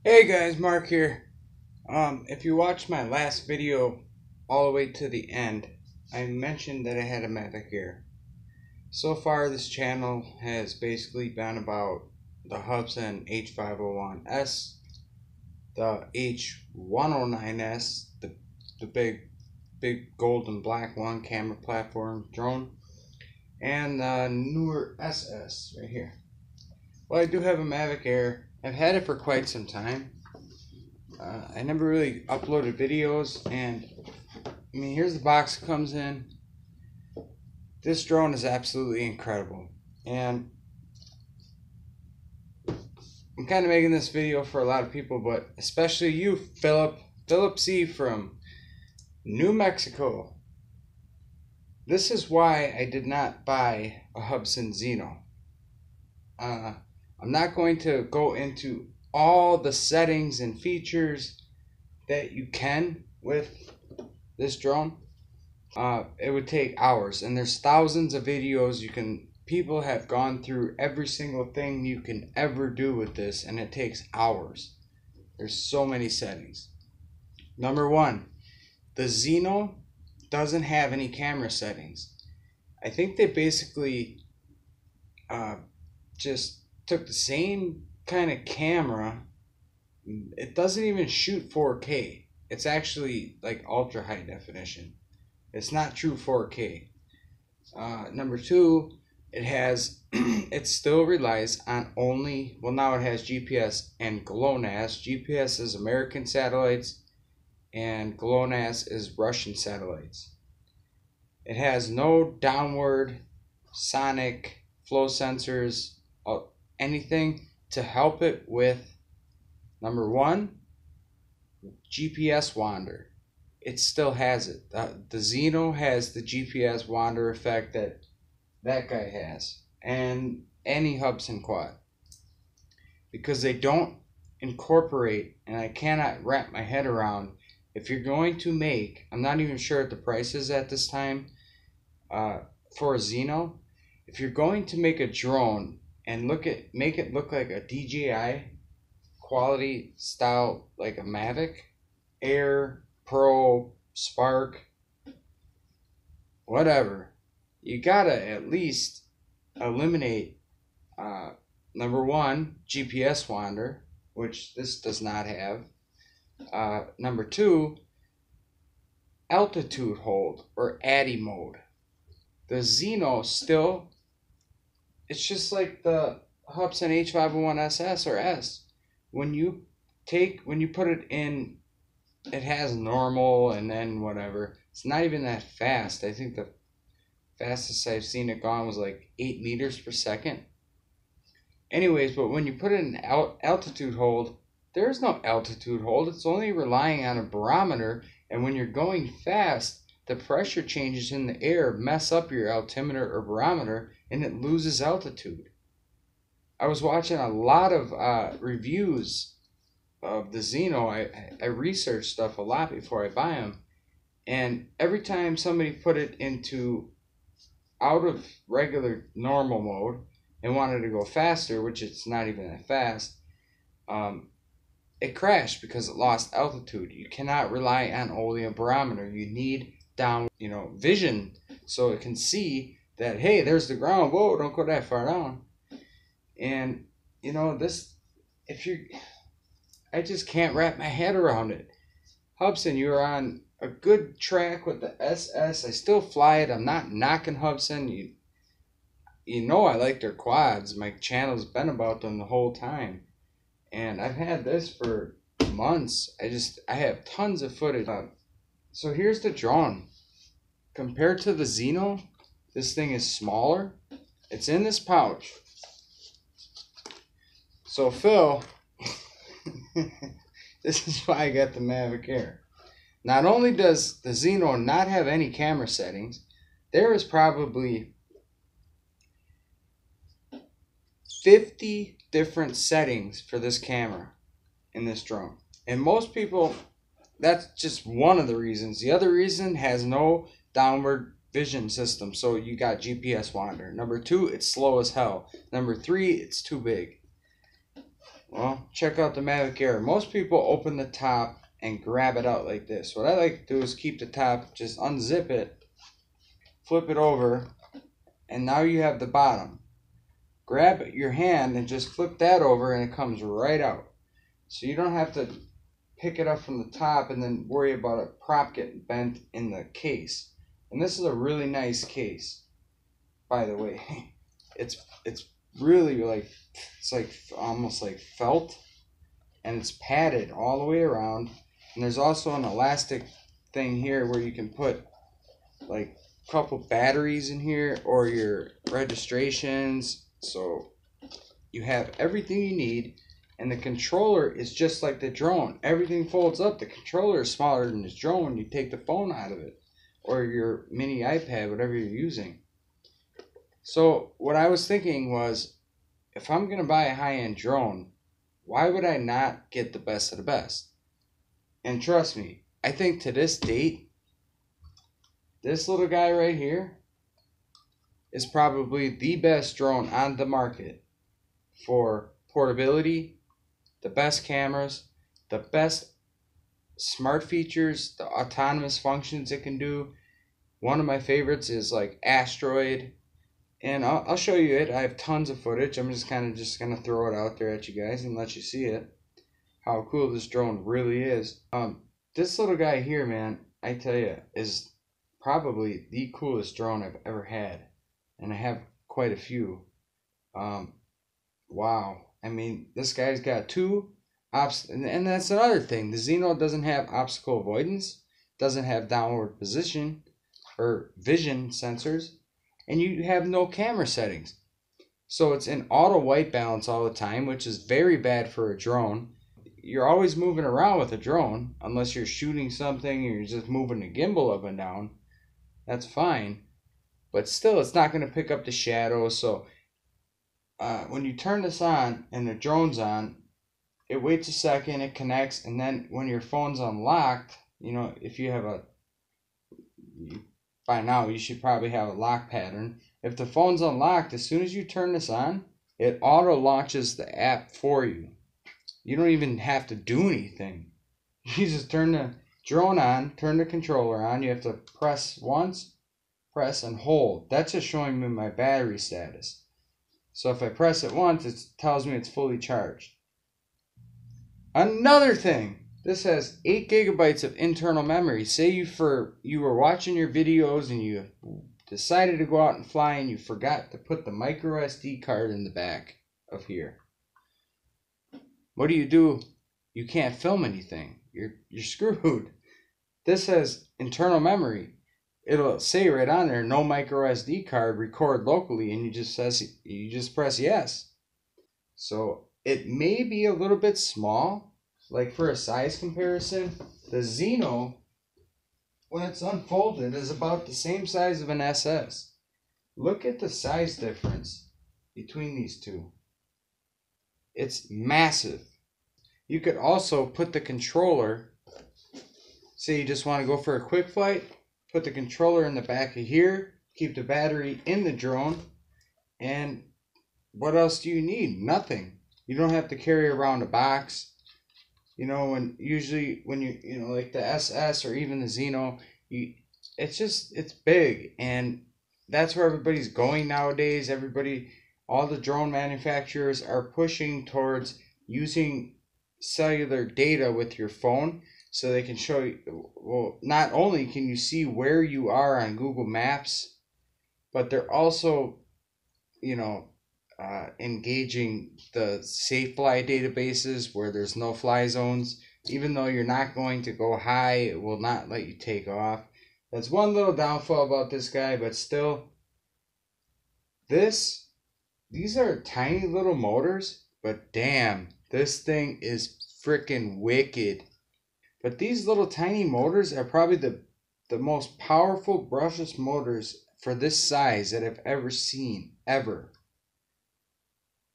Hey guys, Mark here. If you watched my last video all the way to the end, I mentioned that I had a Mavic Air. So far this channel has basically been about the Hubsan H501S, the H109S, the big gold and black one camera platform drone, and the newer SS right here. Well, I do have a Mavic Air. I've had it for quite some time. I never really uploaded videos, and I mean, here's the box it comes in. This drone is absolutely incredible, and I'm kind of making this video for a lot of people, but especially you, Philip C. from New Mexico. This is why I did not buy a Hubsan Zino. I'm not going to go into all the settings and features that you can with this drone. It would take hours, and there's thousands of videos people have gone through every single thing you can ever do with this, and it takes hours. There's so many settings. Number one, the Zino doesn't have any camera settings. I think they basically just took the same kind of camera. It doesn't even shoot 4K. It's actually like ultra high definition. It's not true 4K. Number two, it still relies on now it has GPS and GLONASS. GPS is American satellites and GLONASS is Russian satellites. It has no downward sonic flow sensors, anything to help it with, number one, GPS wander. It still has it. The Zino has the GPS wander effect that guy has, and any Hubsan Quad, because they don't incorporate, and I cannot wrap my head around, if you're going to make, I'm not even sure what the price is at this time for a Zino. If you're going to make a drone and make it look like a DJI quality style, like a Mavic Air, Pro, Spark, whatever, you gotta at least eliminate number one, GPS wander, which this does not have. Number two, altitude hold or ADI mode. The Zino still, it's just like the Hubsan H501SS or S. When you put it in, it has normal and then whatever. It's not even that fast. I think the fastest I've seen it gone was like 8 meters per second. Anyways, but when you put it in altitude hold, there's no altitude hold. It's only relying on a barometer, and when you're going fast, the pressure changes in the air mess up your altimeter or barometer, and it loses altitude. I was watching a lot of reviews of the Zino. I researched stuff a lot before I buy them, and every time somebody put it into out of regular normal mode and wanted to go faster, which it's not even that fast, it crashed because it lost altitude. You cannot rely on only a barometer. You need down, vision, so it can see that, hey, there's the ground. Whoa, don't go that far down. And I just can't wrap my head around it. Hubsan, you're on a good track with the SS. I still fly it. I'm not knocking Hubsan. You know I like their quads. My channel's been about them the whole time, and I've had this for months. I have tons of footage. So here's the drone. Compared to the Zino, this thing is smaller. It's in this pouch. So Phil, this is why I got the Mavic Air. Not only does the Zino not have any camera settings, there is probably 50 different settings for this camera in this drone. And most people, that's just one of the reasons. The other reason has no downward vision system, so you got GPS wander. Number two, it's slow as hell. Number three, it's too big. Well, check out the Mavic Air. Most people open the top and grab it out like this. What I like to do is keep the top, just unzip it, flip it over, and now you have the bottom. Grab your hand and just flip that over and it comes right out. So you don't have to pick it up from the top and then worry about a prop getting bent in the case. And this is a really nice case, by the way. It's really like, it's like almost like felt, and it's padded all the way around. And there's also an elastic thing here where you can put like a couple batteries in here or your registrations. So you have everything you need. And the controller is just like the drone. Everything folds up. The controller is smaller than this drone when you take the phone out of it, or your mini iPad, whatever you're using. So what I was thinking was, if I'm going to buy a high-end drone, why would I not get the best of the best? And trust me, I think to this date, this little guy right here is probably the best drone on the market for portability, the best cameras, the best smart features, the autonomous functions it can do. One of my favorites is like Asteroid, and I'll show you it. I have tons of footage. I'm just kind of gonna throw it out there at you guys and let you see it, how cool this drone really is. This little guy here, man, I tell you, is probably the coolest drone I've ever had, and I have quite a few. Wow. I mean, this guy's got two and that's another thing. The Zino doesn't have obstacle avoidance, doesn't have downward position or vision sensors, and you have no camera settings. So it's in auto white balance all the time, which is very bad for a drone. You're always moving around with a drone, unless you're shooting something or you're just moving the gimbal up and down. That's fine. But still, it's not going to pick up the shadows. So when you turn this on and the drone's on, it waits a second, it connects, and then when your phone's unlocked, you know, if you have by now you should probably have a lock pattern. If the phone's unlocked, as soon as you turn this on, it auto launches the app for you. You don't even have to do anything. You just turn the drone on, turn the controller on. You have to press once, press and hold. That's just showing me my battery status. So if I press it once, it tells me it's fully charged. Another thing, this has 8 gigabytes of internal memory. Say you were watching your videos and you decided to go out and fly and you forgot to put the micro SD card in the back of here. What do? You can't film anything. You're screwed. This has internal memory. It'll say right on there, no micro SD card, record locally, and you just press yes. So it may be a little bit small, like for a size comparison. The Zino, when it's unfolded, is about the same size of an SS. Look at the size difference between these two. It's massive. You could also put the controller, say you just want to go for a quick flight, put the controller in the back of here, keep the battery in the drone, and what else do you need? Nothing. You don't have to carry around a box. You know, usually when you like the SS or even the Zino, it's big, and that's where everybody's going nowadays. All the drone manufacturers are pushing towards using cellular data with your phone, so they can show you, well, not only can you see where you are on Google Maps, but they're also, engaging the safe fly databases where there's no fly zones. Even though you're not going to go high, it will not let you take off. That's one little downfall about this guy, but still, these are tiny little motors, but damn, this thing is freaking wicked. But these little tiny motors are probably the most powerful brushless motors for this size that I've ever seen, ever.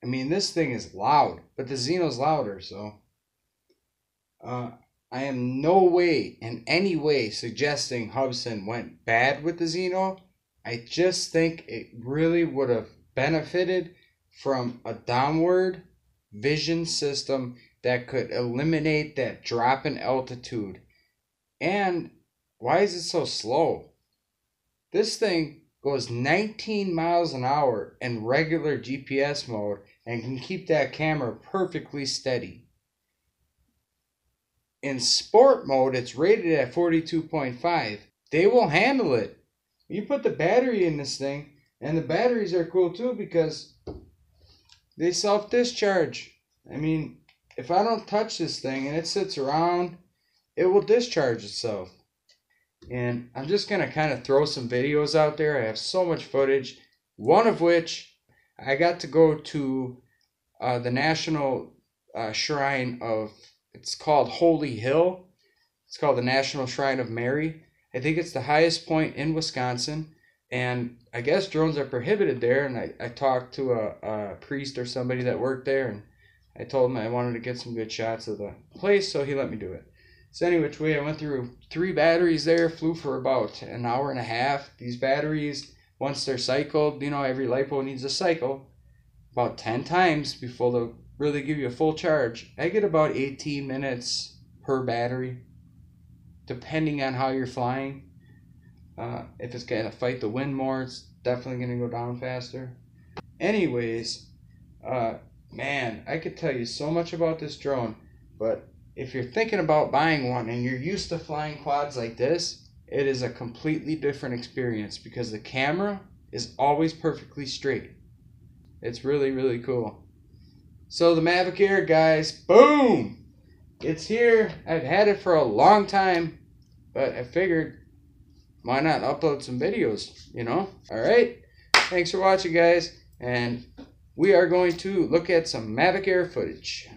I mean, this thing is loud, but the Zino's louder, so I am no way, in any way, suggesting Hubsan went bad with the Zino. I just think it really would have benefited from a downward vision system that could eliminate that drop in altitude. And why is it so slow? This thing goes 19 miles an hour in regular GPS mode and can keep that camera perfectly steady. In sport mode, it's rated at 42.5. They will handle it. You put the battery in this thing, and the batteries are cool too because they self-discharge. I mean, if I don't touch this thing and it sits around, it will discharge itself. And I'm just going to kind of throw some videos out there. I have so much footage, one of which I got to go to the National Shrine of, it's called Holy Hill. It's called the National Shrine of Mary. I think it's the highest point in Wisconsin. And I guess drones are prohibited there. And I talked to a priest or somebody that worked there. And I told him I wanted to get some good shots of the place, so he let me do it. So any which way, I went through 3 batteries there, flew for about an hour and a half. These batteries, once they're cycled, you know, every LiPo needs a cycle about 10 times before they'll really give you a full charge. I get about 18 minutes per battery, depending on how you're flying. If it's going to fight the wind more, it's definitely going to go down faster. Anyways, man, I could tell you so much about this drone, but if you're thinking about buying one and you're used to flying quads like this, it is a completely different experience because the camera is always perfectly straight. It's really, really cool. So the Mavic Air, guys, boom! It's here. I've had it for a long time, but I figured, why not upload some videos, you know? Alright, thanks for watching, guys, and we are going to look at some Mavic Air footage.